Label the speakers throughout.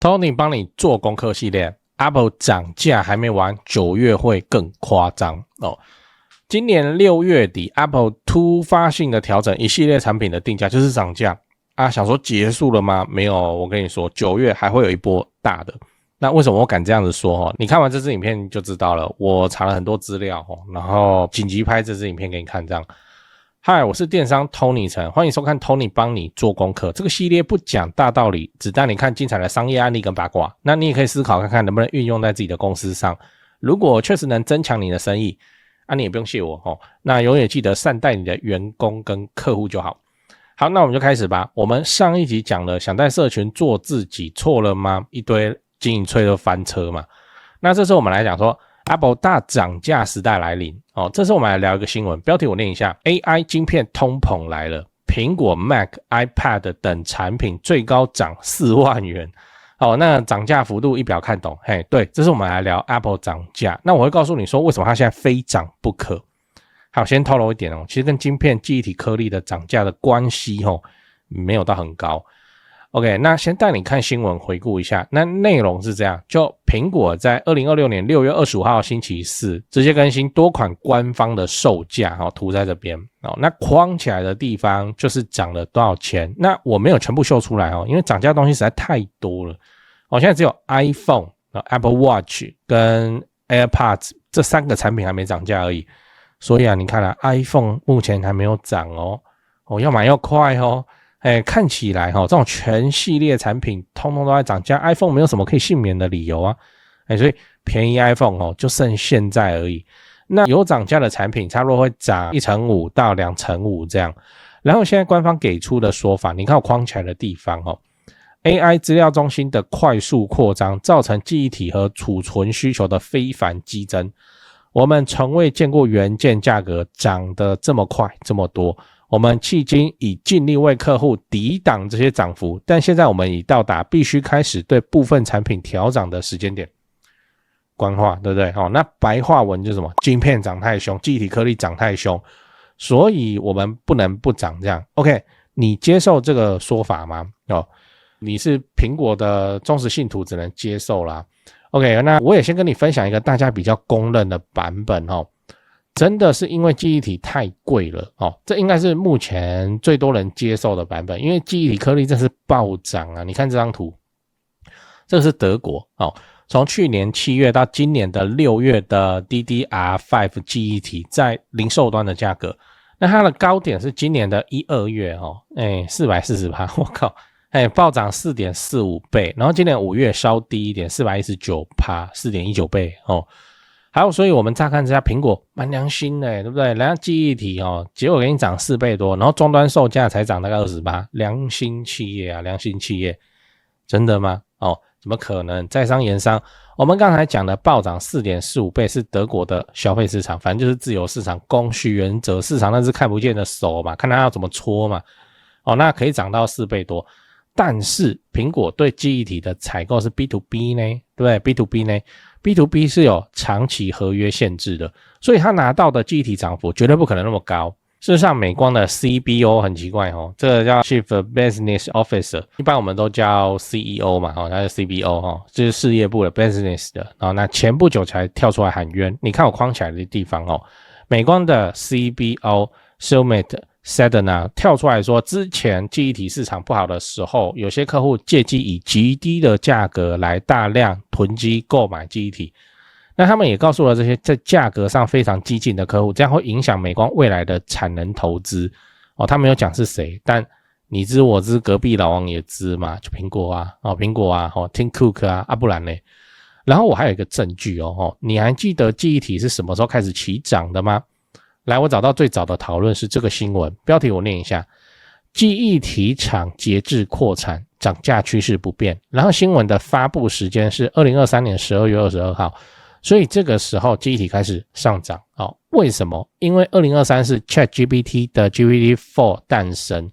Speaker 1: Tony 幫你做功課系列 Apple 漲價還沒完，9月會更誇張哦。今年6月底 Apple 突發性的調整一系列產品的定價，就是漲價啊。想說結束了嗎？沒有，我跟你說9月還會有一波大的。那為什麼我敢這樣子說？你看完這支影片就知道了，我查了很多資料，然後緊急拍這支影片給你看這樣。嗨，我是電商 Tony 陳，歡迎收看 Tony 幫你做功課。這個系列不講大道理，只帶你看精彩的商業案例跟八卦。那你也可以思考看看能不能運用在自己的公司上。如果確實能增強你的生意，你也不用謝我那永遠記得善待你的員工跟客戶就好。好，那我們就開始吧。我們上一集講了想在社群做自己錯了嗎？一堆經營脆都翻車嘛。那這時候我們來講說 Apple 大漲價時代來臨這次我們來聊一個新聞，標題我念一下 AI 晶片通膨來了，蘋果 Mac、iPad 等產品最高漲4萬元那漲價幅度一表看懂。嘿，對，這是我们來聊 Apple 漲價。那我會告訴你說為什麼它現在非漲不可。好，先透露一點其實跟晶片記憶體顆粒的漲價的關係沒有到很高。OK， 那先帶你看新聞回顧一下，那內容是這樣，就蘋果在2026年6月25號星期四直接更新多款官方的售價圖在這邊那框起來的地方就是漲了多少錢。那我沒有全部秀出來因為漲價的東西實在太多了現在只有 iPhone、Apple Watch 跟 AirPods 這3個產品還沒漲價而已。所以你看iPhone 目前還沒有漲要買要快看起來這種全系列產品通通都在漲價 ，iPhone 沒有什麼可以幸免的理由啊。所以便宜 iPhone 就剩現在而已。那有漲價的產品差不多會漲1.5%到2.5%這樣。然後現在官方給出的說法，你看我框起來的地方AI 資料中心的快速擴張造成記憶體和儲存需求的非凡激增。我們從未見過元件價格漲得這麼快這麼多。我們迄今已盡力為客戶抵擋這些漲幅，但現在我們已到達必須開始對部分產品調漲的時間點。官話對不對那白話文就是什麼？晶片漲太凶，記憶體顆粒漲太凶，所以我們不能不漲這樣。OK， 你接受這個說法嗎？你是蘋果的忠實信徒，只能接受啦。OK， 那我也先跟你分享一個大家比較公認的版本真的是因為記憶體太貴了這應該是目前最多人接受的版本，因為記憶體顆粒真是暴漲啊！你看這張圖，這個是德國從去年7月到今年的6月的 DDR5 記憶體在零售端的價格，那它的高點是今年的1、2月440%，我靠暴漲 4.45 倍，然後今年5月稍低一點 419%， 4.19 倍還有，所以我們乍看之下蘋果蠻良心的，對不对？人家記憶體結果給你漲4倍多，然後終端售價才漲大概 28%， 良心企業啊，良心企業，真的嗎？怎麼可能？在商言商，我們剛才講的暴漲 4.45 倍是德國的消費市場，反正就是自由市场供需原則市场，那是看不見的手嘛，看它要怎麼搓嘛。那可以漲到4倍多。但是蘋果對記憶體的採購是 B2B 呢，對不对？ B2B 呢，B2B 是有長期合約限制的，所以他拿到的記憶體漲幅絕對不可能那麼高。事實上，美光的 CBO 很奇怪這個叫 Chief Business Officer， 一般我們都叫 CEO 嘛他是 CBO 就是事業部的 Business 的。然後那前不久才跳出來喊冤，你看我框起來的地方美光的 CBO Sumit Sadana 跳出來說，之前記憶體市场不好的時候，有些客戶借機以極低的價格來大量囤積購買記憶體。那他們也告訴了這些在價格上非常激進的客戶，這樣會影響美光未來的產能投資他沒有講是誰，但你知我知，隔壁老王也知嘛，就蘋果啊蘋果啊Tim Cook 啊不然呢。然後我還有一個證據你還記得記憶體是什麼時候開始起漲的嗎？來，我找到最早的討論是這個新聞，標題我念一下：記憶體廠節制擴產，漲價趨勢不變。然後新聞的發布時間是2023年12月22號，所以這個時候記憶體開始上漲為什麼？因為2023是 ChatGPT 的 GPT-4 誕生，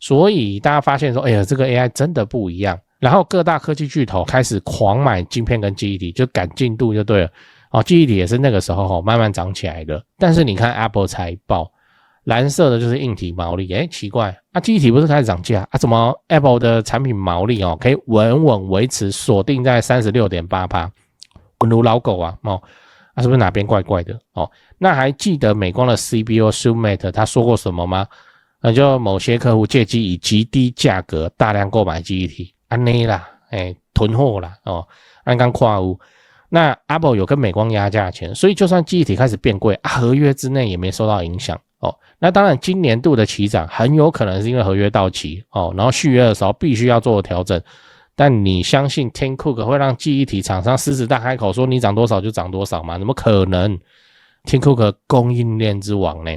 Speaker 1: 所以大家發現說，這個 AI 真的不一樣。然後各大科技巨頭開始狂買晶片跟記憶體，就趕進度就對了。記憶體也是那個時候慢慢漲起來的。但是你看 Apple 財報，藍色的就是硬體毛利。奇怪啊，記憶體不是開始漲價啊？怎麼 Apple 的產品毛利可以穩穩維持鎖定在 36.8%， 穩如老狗啊是不是哪邊怪怪的那還記得美光的 CBO Sumate 他說過什麼嗎？就某些客戶借機以極低價格大量購買記憶體，安內啦，囤貨啦按剛跨屋。那 Apple 有跟美光壓價錢，所以就算記憶體開始變貴合約之內也沒受到影響那當然今年度的起漲很有可能是因為合約到期然後續約的時候必須要做調整。但你相信 Tim Cook 會讓記憶體廠商獅子大開口說你漲多少就漲多少嗎？怎麼可能？ Tim Cook 供應鏈之王呢？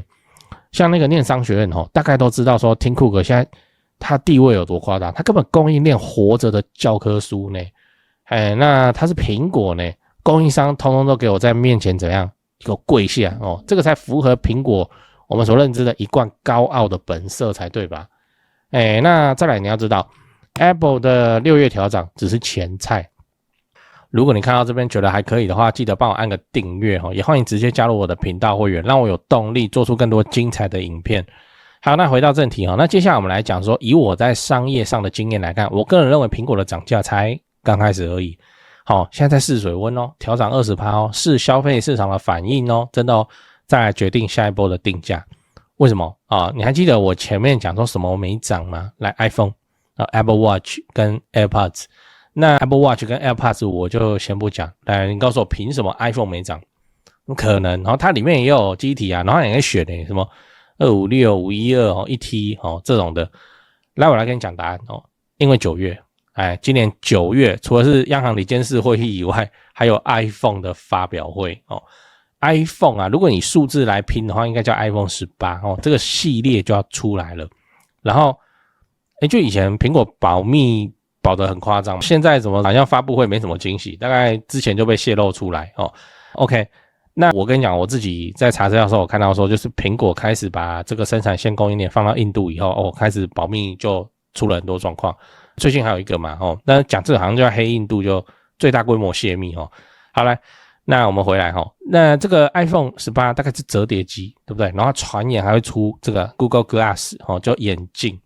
Speaker 1: 像那個念商學院大概都知道說 Tim Cook 現在他地位有多誇張，他根本供應鏈活着的教科書呢。那他是蘋果呢，供應商通通都給我在面前怎樣給我跪下這個才符合蘋果我們所認知的一貫高傲的本色才對吧？那再來你要知道 Apple 的6月調漲只是前菜。如果你看到這邊覺得還可以的話，記得幫我按個訂閱也歡迎直接加入我的頻道會員，讓我有動力做出更多精彩的影片。好，那回到正題那接下來我們來講說，以我在商業上的經驗來看，我個人認為蘋果的漲價才剛開始而已。現在在試水溫調漲 20% 是消費市場的反應真的再來決定下一波的定價。為什麼你還記得我前面講說什麼沒漲嗎？來 iPhone、Apple Watch 跟 AirPods。那 Apple Watch 跟 AirPods 我就先不講，来你告訴我憑什麼 iPhone 沒漲？不可能，然後它裡面也有機體然後也可以選什麼256、512、1T 這種的。來我來跟你講答案因為9月今年9月除了是央行理監事會議以外，還有 iPhone 的發表會iPhone 如果你數字來拼的話，應該叫 iPhone 18這個系列就要出來了。然後就以前蘋果保密保得很誇張，現在怎麼好像發布會沒什麼驚喜，大概之前就被洩露出來OK， 那我跟你講，我自己在查資料的時候，我看到說就是蘋果開始把這個生產線供應鏈放到印度以後開始保密就出了很多狀況。最近還有一個嘛那講這個好像就叫黑印度，就最大規模洩密好來，那我們回來那這個 iPhone 18大概是折疊機，對不對？然後傳言還會出這個 Google Glass 就眼鏡。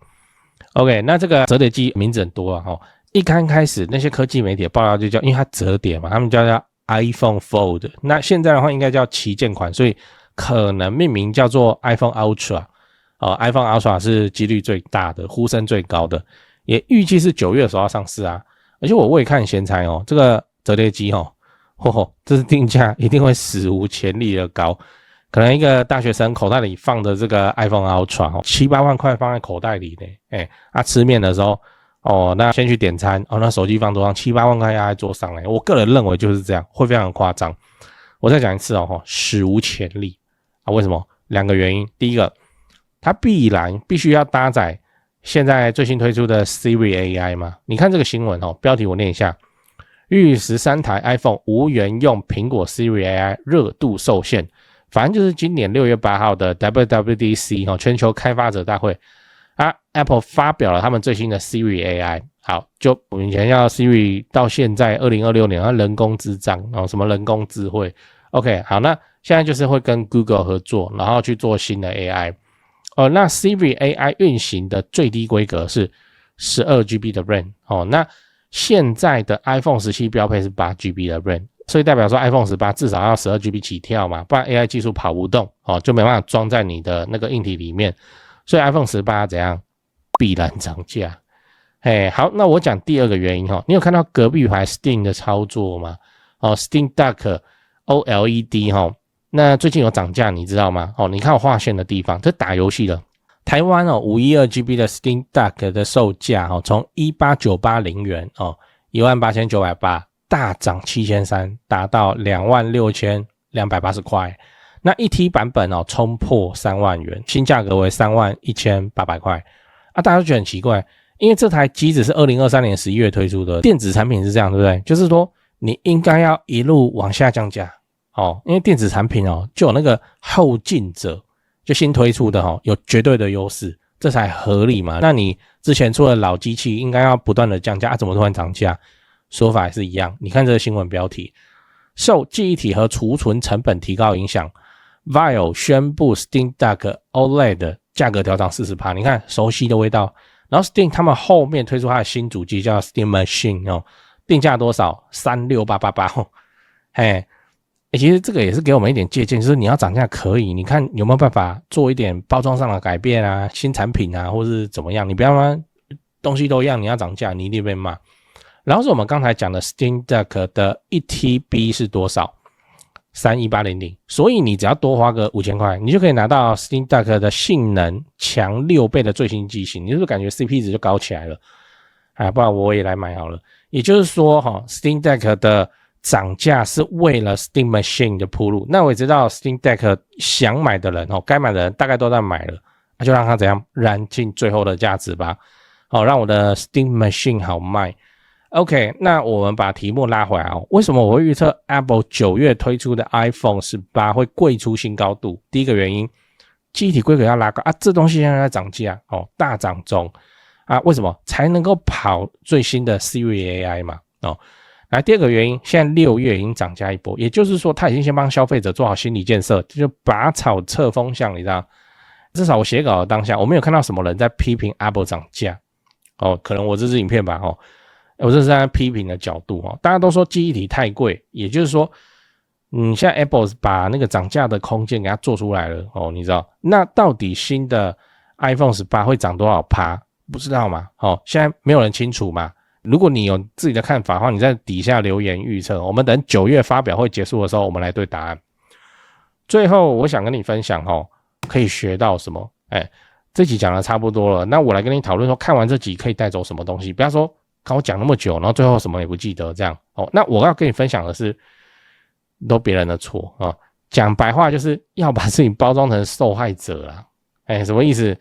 Speaker 1: OK， 那這個折疊機名字很多一剛開始那些科技媒體的報道就叫，因為它折疊嘛，他們叫 iPhone Fold。那現在的話應該叫旗艦款，所以可能命名叫做 iPhone Ultra。iPhone Ultra 是幾率最大的，呼聲最高的，也預計是9月的時候要上市啊。而且我未看先猜這個折疊機這是定價一定會史無前例的高。可能一個大學生口袋裡放的這個 iPhone Ultra 7-8萬塊放在口袋裡呢吃麵的時候那先去點餐那手機放桌上7-8萬塊壓在桌上我個人認為就是這樣，會非常誇張。我再講一次史無前例為什麼？2個原因。第一個，它必須要搭載現在最新推出的 Siri AI 嘛。你看這個新聞標題我念一下，逾13台 iPhone 無緣用蘋果 Siri AI 熱度受限。反正就是今年6月8號的 WWDC 全球開發者大會Apple 發表了他們最新的 Siri AI。好，就我们以前要 Siri 到現在2026年要人工智障什麼人工智慧。OK， 好，那現在就是會跟 Google 合作，然後去做新的 AI。那 Siri AI 運行的最低規格是 12GB 的 RAM。那現在的 iPhone 17標配是 8GB 的 RAM。所以代表說 iPhone 18至少要 12GB 起跳嘛，不然 AI 技術跑不動就沒辦法裝在你的那個硬體裡面。所以 iPhone 18怎樣？必然漲價。好，那我講第二個原因你有看到隔壁牌 Steam 的操作嗎？Steam Deck OLED 那最近有漲價，你知道嗎？你看我劃線的地方，這打遊戲的。台灣512GB 的 Steam Deck 的售價從18980元18980大漲7300，達到26280塊。那1T 版本衝破3萬元，新價格為31800塊。大家都覺得很奇怪，因為這台機子是2023年11月推出的，電子產品是這樣，對不對？就是說你應該要一路往下降價因為電子產品就有那個後進者，就新推出的有絕對的優勢，這才合理嘛。那你之前出的老機器應該要不斷的降價怎麼突然漲價？說法也是一樣，你看這個新聞標題，受記憶體和儲存成本提高影響， Valve 宣布 Steam Deck OLED 價格調漲 40%， 你看熟悉的味道。然後 Steam 他們後面推出它的新主機叫 Steam Machine 哦，定價多少？36888哦，嘿。其實這個也是給我們一點借鑑，就是你要漲價可以，你看有沒有辦法做一點包裝上的改變啊，新產品啊，或是怎麼樣？你不要說東西都一樣，你要漲價，你一定被罵。然後是我們剛才講的 Steam Deck 的 1TB 是多少？31800，所以你只要多花個5000塊，你就可以拿到 Steam Deck 的性能強6倍的最新機型，你是不是感覺 CP 值就高起來了？不然我也來買好了。也就是說，Steam Deck 的漲價是為了 Steam Machine 的鋪路。那我也知道 Steam Deck 想買的人該買的人大概都在買了，那就讓它怎樣燃盡最後的價值吧。讓我的 Steam Machine 好賣。OK， 那我們把題目拉回來為什麼我會預測 Apple 9月推出的 iPhone 18會貴出新高度？第一個原因，記憶體規格要拉高這東西現在在漲價大漲中為什麼？才能夠跑最新的 Siri AI 嘛來，第二個原因，現在6月已經漲價一波，也就是說，他已經先幫消費者做好心理建設，就拔草測風向，你知道？至少我寫稿的當下，我沒有看到什麼人在批評 Apple 漲價可能我這支影片吧我這是在批評的角度大家都說記憶體太貴，也就是說，現在 Apple 把那個漲價的空間給它做出來了你知道？那到底新的 iPhone 18會漲多少%？不知道嘛？現在沒有人清楚嘛？如果你有自己的看法的話，你在底下留言預測。我們等9月發表會結束的時候，我們來對答案。最後，我想跟你分享可以學到什麼？這集講的差不多了，那我來跟你討論說，看完這集可以帶走什麼東西？不要說看我講那麼久，然後最後什麼也不記得這樣那我要跟你分享的是，都別人的錯講白話就是要把自己包裝成受害者啦。什麼意思？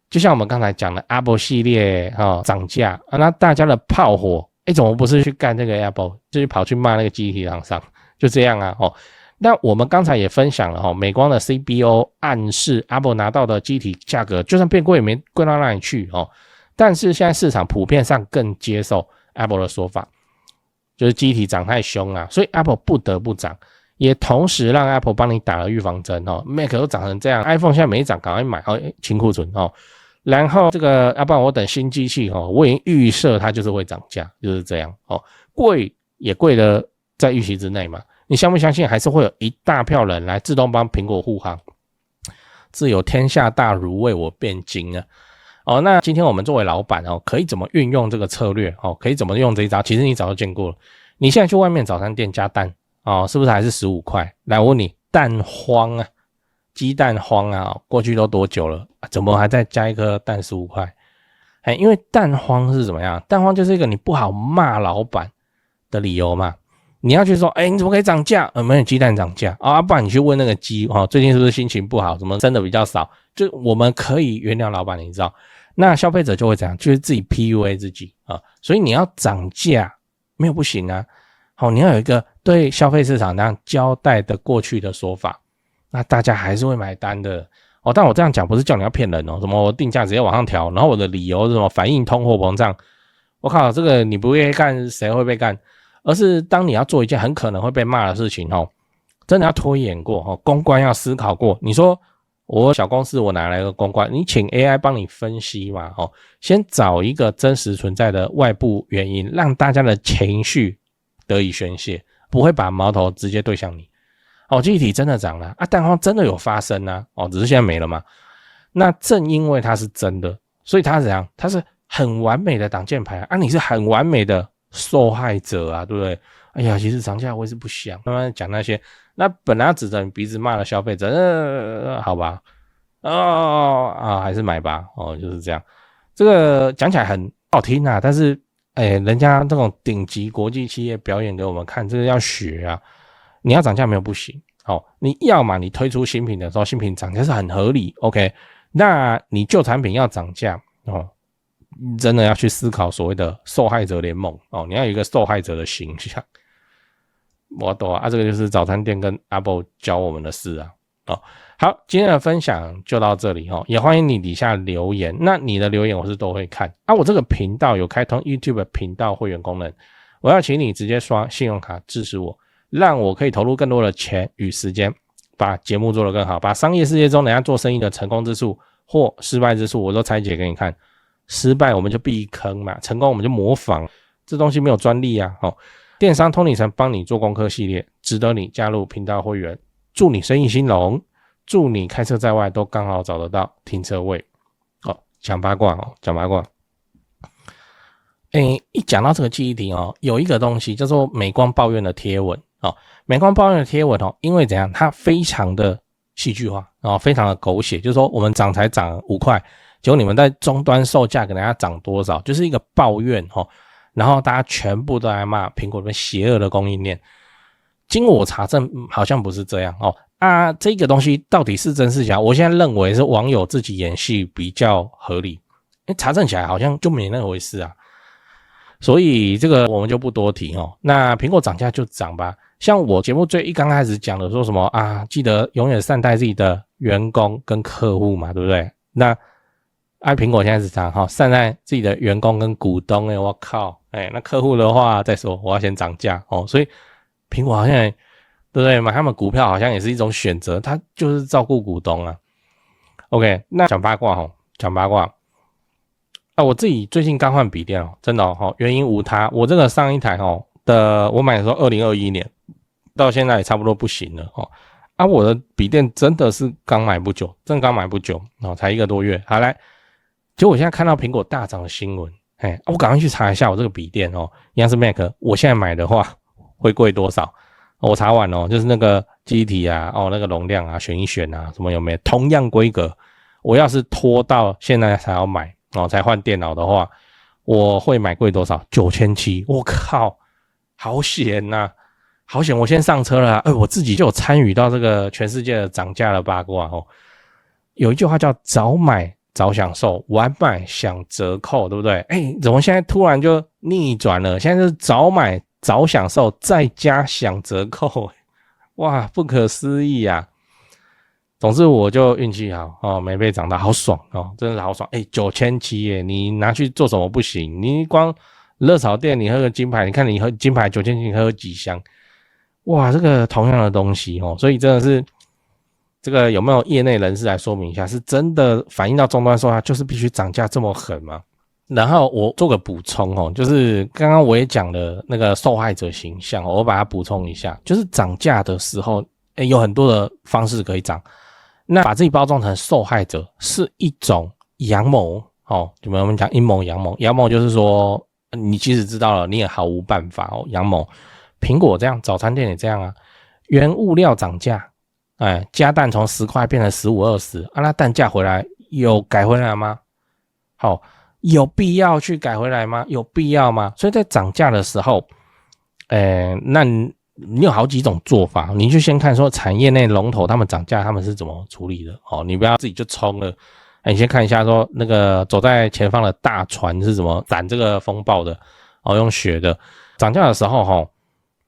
Speaker 1: 就像我們剛才講的 Apple 系列漲價那大家的炮火怎麼不是去幹這個 Apple， 就是跑去罵那個機體廠商，就這樣那我們剛才也分享了美光的 CBO 暗示 Apple 拿到的機體價格就算變貴也沒貴到哪裡去但是現在市場普遍上更接受 Apple 的說法，就是機體漲太凶所以 Apple 不得不漲，也同時讓 Apple 幫你打了預防針Mac 都漲成這樣 ，iPhone 現在沒漲，趕快買清庫存然後這個要不然我等新機器我已經預設它就是會漲價，就是這樣貴也貴的在預期之內嘛。你相不相信還是會有一大票人來自動幫蘋果護航？自有天下大儒為我辯經啊！那今天我們作為老板可以怎麼運用這個策略可以怎麼用這一招？其實你早就見過了。你現在去外面早餐店加蛋是不是還是15塊？來，我問你，蛋荒雞蛋荒過去都多久了？怎麼還在加一顆蛋15塊？因為蛋荒是怎麼樣？蛋荒就是一個你不好罵老板的理由嘛。你要去說，你怎麼可以漲價？沒有雞蛋漲價不然你去問那個雞最近是不是心情不好？怎麼生的比較少？就我們可以原諒老板，你知道？那消費者就會怎樣？就是自己 PUA 自己所以你要漲價沒有不行你要有一個對消費市場那樣交代的過去的說法。那大家還是會買單的但我這樣講不是叫你要騙人什麼我定價直接往上調，然後我的理由是什麼反映通貨膨脹？我靠，這個你不被幹誰會被幹？而是當你要做一件很可能會被罵的事情真的要拖延過公關要思考過。你說我小公司我哪來個公關？你請 AI 幫你分析嘛先找一個真實存在的外部原因，讓大家的情緒得以宣泄，不會把矛頭直接對向你。記憶體真的漲了蛋荒真的有發生只是現在沒了嘛。那正因為它是真的，所以它是怎樣？它是很完美的擋箭牌你是很完美的受害者對不對？哎呀，其實漲價我也是不想慢慢講那些，那本来要指着你鼻子罵的消費者好吧還是買吧就是這樣。這個講起來很好聽但是人家這種頂級國際企業表演給我們看，這個要學你要漲價沒有不行你要嘛你推出新品的時候，新品漲價是很合理 OK， 那你舊產品要漲價真的要去思考所謂的受害者聯盟你要有一個受害者的形象。我懂这個就是早餐店跟 Apple 教我們的事好，今天的分享就到這裡也歡迎你底下留言，那你的留言我是都會看我這個頻道有開通 YouTube 頻道會員功能，我要請你直接刷信用卡支持我，讓我可以投入更多的錢與時間把節目做得更好，把商業世界中人家做生意的成功之處或失敗之處，我都拆解給你看。失敗我們就避坑嘛，成功我們就模仿，這東西沒有專利啊。電商通理城幫你做功課系列，值得你加入頻道會員，祝你生意興隆，祝你開車在外都剛好找得到停車位。講八卦講八卦。一講到這個記憶體有一個東西叫做美光抱怨的貼文美光抱怨的貼文因為怎樣，它非常的戲劇化非常的狗血，就是說我們漲才漲5塊。結果你們在終端售價給人家漲多少，就是一個抱怨然後大家全部都來罵蘋果的邪惡的供應鏈。經我查證，好像不是這樣這個東西到底是真是假？我現在認為是網友自己演戲比較合理，查證起來好像就沒那回事啊。所以這個我們就不多提那蘋果漲價就漲吧，像我節目一剛開始講的說什麼記得永遠善待自己的員工跟客戶嘛，对不對？那蘋果現在是這樣善待自己的員工跟股東我靠那客戶的話再說，我要先漲價所以蘋果好像對不對？買他們股票好像也是一種選擇，他就是照顧股東啊。OK， 那講八卦講八卦我自己最近剛換筆電真的原因無他，我這個上一台我買的時候2021年到現在也差不多不行了我的筆電真的是剛買不久，真的剛買不久才1個多月。好來，結果我現在看到蘋果大漲的新聞我趕快去查一下我這個筆電一樣是 Mac， 我現在買的話會貴多少？我查完就是那個記憶體那個容量選一選什麼有沒有同樣規格，我要是拖到現在才要買才換電腦的話，我會買貴多少？9700，我靠，好險啊，好險！我先上車了我自己就有參與到這個全世界的漲價的八卦有一句話叫早買早享受，晚買享折扣，对不對？怎麼現在突然就逆轉了？現在是早買早享受再加享折扣，哇，不可思議啊！總之我就運氣好沒被漲到，好爽真的是好爽！9700耶，你拿去做什麼不行？你光熱炒店你喝個金牌，你看你喝金牌9700你喝幾箱？哇，這個同樣的東西所以真的是這個有沒有業內人士來說明一下，是真的反映到終端售價就是必須漲價這麼狠嗎？然後我做個補充就是剛剛我也講了那個受害者形象我把它補充一下，就是漲價的時候有很多的方式可以漲。那把自己包裝成受害者是一種陽謀就我們講陰謀陽謀，陽謀就是說你即使知道了你也毫無辦法陽謀。蘋果這樣，早餐店也這樣啊，原物料漲價加蛋從10塊變成15、20那蛋價回來有改回來嗎？有必要去改回來嗎？有必要嗎？所以在漲價的时候那你有好幾種做法，你就先看說產業內龍頭他們漲價他們是怎麼處理的你不要自己就衝了你先看一下說那個走在前方的大船是怎麼斬這個風暴的用學的。漲價的時候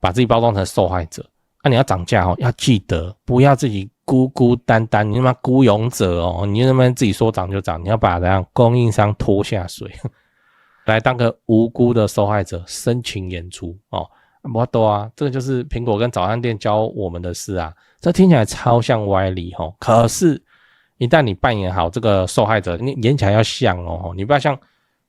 Speaker 1: 把自己包裝成受害者你要漲價要記得不要自己孤孤單單，你他媽孤勇者你他媽自己說漲就漲，你要把供應商拖下水來當個無辜的受害者，深情演出不多啊，這個就是蘋果跟早餐店教我們的事啊，這聽起來超像歪理可是一旦你扮演好這個受害者，你演起來要像你不要像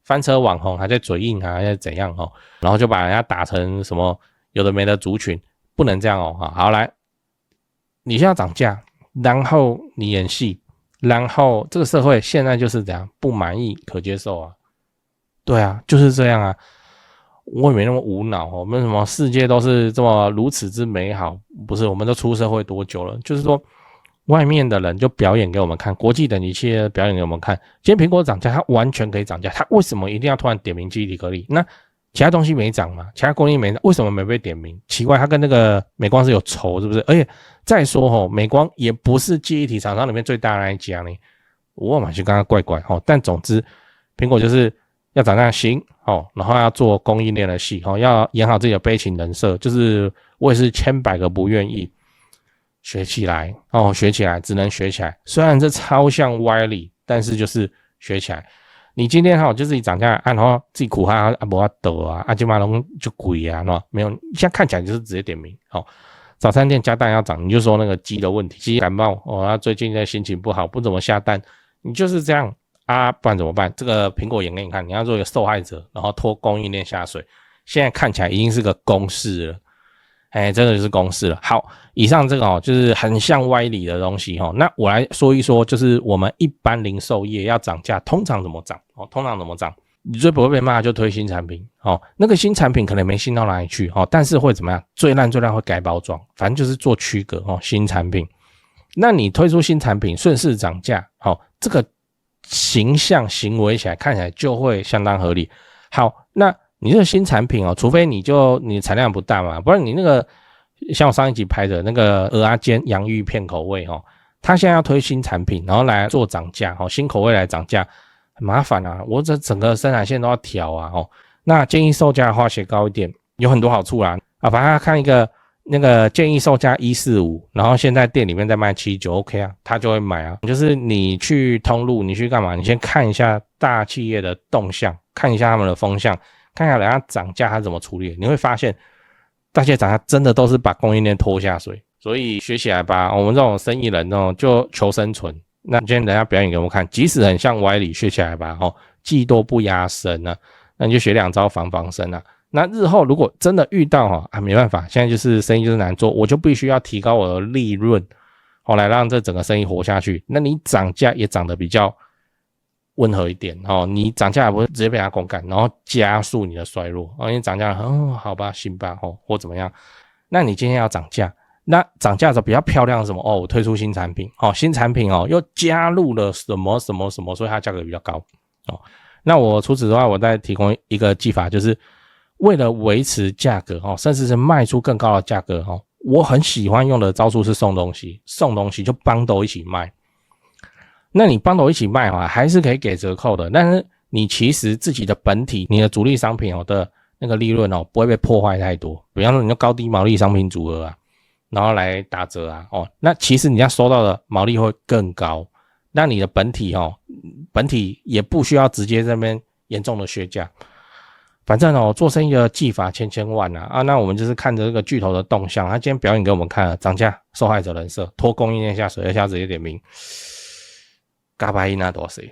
Speaker 1: 翻車網紅還在嘴硬還在怎樣然後就把人家打成什麼有的沒的族群，不能這樣好來，你现在漲價，然後你演戲，然後這個社會現在就是這樣，不滿意可接受啊，對啊，就是這樣啊。我也沒那麼無腦我們什麼世界都是這麼如此之美好，不是？我們都出社會多久了？就是說，外面的人就表演給我們看，國際等級企業表演給我們看。今天蘋果漲價，它完全可以漲價，它為什麼一定要突然點名記憶體顆粒？那其他東西沒漲嘛？其他供應沒漲，為什麼沒被點名？奇怪，它跟那個美光是有仇，是不是？而且再說美光也不是記憶體廠商裡面最大的那一家呢。我嘛是剛剛怪怪但總之，蘋果就是要漲價行然後要做供應鏈的戲要演好自己的悲情人設，就是我也是千百個不願意學起來學起来，只能學起來。雖然這超像歪理，但是就是學起來。你今天就自己漲價然後自己苦哈沒法得就馬龍就貴啊，沒有，現在看起來就是直接點名早餐店加蛋要漲，你就說那個雞的問題，雞感冒哦，他最近的心情不好，不怎麼下蛋，你就是這樣啊，不然怎麼辦？這個蘋果演給你看，你要做一個受害者，然後拖供應鏈下水，現在看起來已經是個公式了，真的就是公式了。好，以上這個就是很像歪理的東西那我來說一說，就是我們一般零售業要漲價，通常怎麼漲通常怎麼漲？你最不會被罵就推新產品那個新產品可能沒新到哪裡去但是會怎麼樣？最爛會改包裝，反正就是做區隔新產品。那你推出新產品順勢漲價這個形象行為起來看起來就會相當合理。好，那你這個新產品除非你產量不大嘛，不然你那個像我上一集拍的那個蚵仔煎洋芋片口味他現在要推新產品，然後來做漲價新口味來漲價。很麻煩啊，我這整個生產線都要調啊那建議售價的話寫高一點，有很多好處啦反正他看一個那個建議售價145，然後現在店裡面在賣79 OK 啊，他就會買啊。就是你去通路，你去幹嘛？你先看一下大企業的動向，看一下他們的風向，看一下人家漲價他怎麼處理，你會發現大企業漲價真的都是把供應鏈拖下水。所以學起來吧，我們這種生意人就求生存。那今天人家表演給我们看，即使很像歪理，學起來吧技多不壓身啊，那你就學2招防身啊。那日後如果真的遇到沒辦法，現在就是生意就是難做，我就必須要提高我的利潤來讓這整個生意活下去。那你漲價也漲得比較溫和一點你漲價也不會直接被他公幹，然後加速你的衰落你漲價好吧行吧或怎麼樣。那你今天要漲價，那漲價的時候比較漂亮的什麼我推出新產品新產品又加入了什麼什麼什麼，所以它價格比較高那我除此之外，我再提供一個技法，就是為了維持價格甚至是賣出更高的價格我很喜歡用的招數是送東西就bundle一起賣。那你bundle一起賣還是可以給折扣的，但是你其實自己的本體你的主力商品的那個利潤不會被破壞太多。比方說你就高低毛利商品組合然後來打折那其實你要收到的毛利會更高，那你的本體也不需要直接在那邊嚴重的削價。反正做生意的技法千萬那我們就是看着這個巨頭的動向，他今天表演給我們看了漲價受害者人設拖供應鏈下水，而且直接點名嘎巴伊那多誰